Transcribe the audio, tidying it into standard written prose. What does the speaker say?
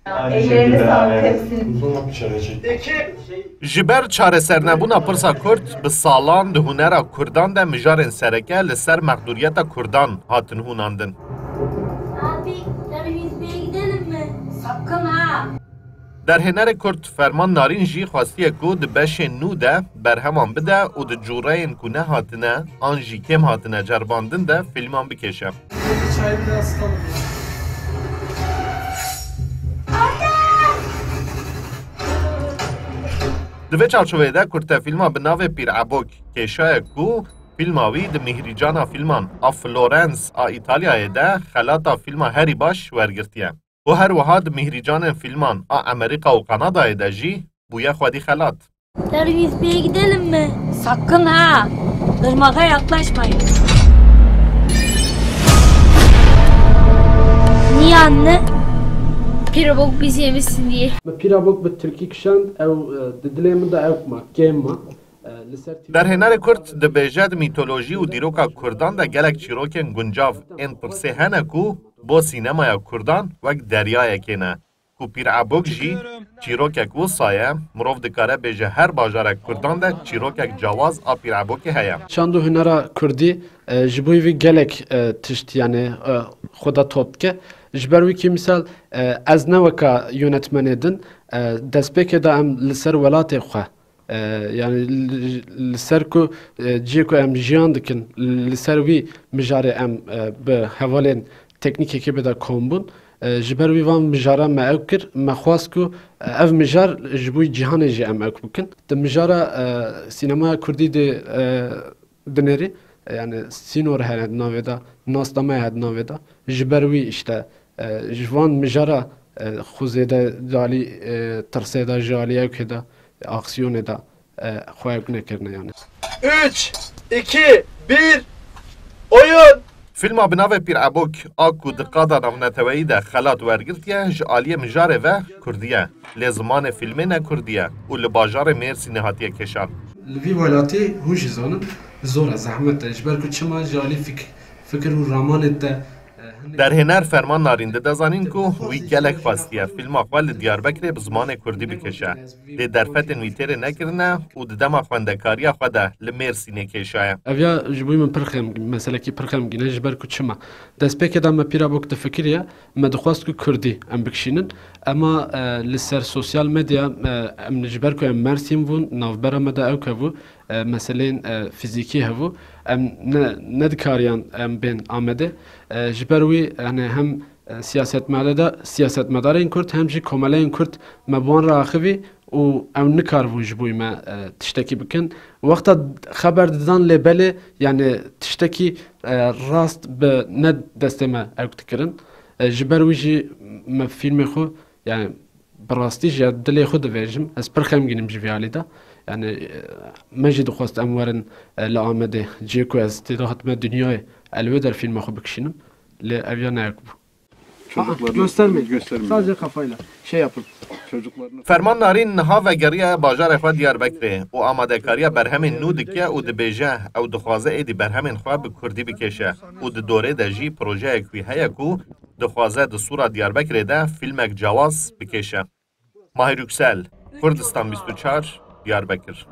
Ellerine sağlık hepsinin. Ji ber çaresernebûna pirsa Kurd bi salan di hunera Kurdan de mijarên sereke li ser mexdûriyeta Kurdan hatin hûnandin. Abi, yüzmeye gidelim mi? Sakın ha! Derhênerê Kurd Ferman Narîn jî xwastiye ku di beşên nû de berheman bide û di cûreyên ku nehatine an jî kêm hatine ceribandin de fîlman bikêşe. Di vê çarçoveyê de kurtefîlma bi navê Pîrebok kêşaye ku fîlma wî di mîhrîcana fîlman a Florence a İtalyayê de xelata fîlma herî baş wergirtiye. û her wiha di mîhrîcanên fîlman a Amerîka û Kanadayê de jî bûye xwedî xelat. Yüzmeye gidelim mi? Sakın ha! Irmağa yaklaşmayın. Niye anne? Pirabok bizi yemişsin diye. Pirabok bi Türkî kişand ew di dilê min de ew ma kêm ma. Derhênerê Kurd dibêje di mîtolojî û dîroka Kurdan de gelek çîrokên guncav ên pirsê hene ku bo sînemaya Kurdan wek deryayekê ne. Ku Pîrebok jî çîrokek wisa ye, mirov dikare bêje her bajarek Kurdan de çîrokek cawaz a Pîrebokê heye. Çand û hunera Kurdî ji bo wî gelek tişt yani xwe top dike. Ji ber wî kî misal ez ne weka yönetmenê din destpêkê de em li ser welatê xwe yani li ser ku ciyê ku em jiyan dikin li ser wî mijarê em bi hevalên teknîkekê bide kombûn ji ber wî van mijara me ew kir me xwast ku ev mijar ji bo cîhanê jî em ew bikin. Di mijara sînemaya Kurdî de dinêrî yani sînor hene di navê de nasname hene di navê de ji ber wî işte ji van mijara xuzê de jalî tirsê de ji alî ew de aksiyonê de xwe ew nekirine yani. 3, 2, 1, oyun! Fîlma bi navê Pîrebok a ku di qada navneteweyî de xelat wergirtiye ji aliyê mijarê ve Kurdî ye. Lê zimanê fîlmê ne Kurdî ye û li bajarê Mêrsînê hatiye kêşan. Li vî welatê hûn jî zanin zor e zehmet e ji ber ku çima ji alî fikir û ramanê de Derhêner Ferman Narîn dide zanîn ku wî gelek xwastiye fîlma xwe li Diyarbekirê bi zimanê Kurdî bikeşe. Lê derfetên wî têrê nekirine û di dema xwendekariya xwe de li Mêrsînê kêşaye. ev ya ji bo min pir xemgîn meselekî pir xemgîn e ji ber ku çima destpêkê de me Pîrebok difikiriye me dixwast ku Kurdî em bikişînin ema li ser sosyal medya em ji ber ku em Mêrsîn bûn navbera me de ew hebû meselên fîzîkî hebû em nedikariyan em bên amedê ji ber wî yani hem siyasetmedarên Kurd hem jî komeleyên Kurd me bi wan re axivî û ew nikarbûn ji bo me tiştekî bikin. Wexta xeber didan lê belê yani tiştekî rast bi ne destê me ew dikirin. Ji ber wî jî me fîlmê xwe yani bi rastî ji dilê xwe dibêjim ez pir xemgînim ji vê alî de. Yani me jî dixwast em werin li Amedê ciyê ku ez têda hatime dünyayê elwê der fîlma xwe bikişînim lê ev ya neyek bû. Göstermeyin. Sadece kafayla şey yapın. Çocuklarını. Ferman Narîn niha vegeriye bajarê xwe Diyarbekirê û amadekariya berhemên nû dike û dibêje ew dixwaze êdî berhemên xwe bi Kurdî bikêşe û di dorê de jî projeyek wî heye ku dixwaze di sûra Diyarbekirê de fîlmek cawaz bikêşe. Mahir Yüksel, Kurdistan 24, Diyarbekir.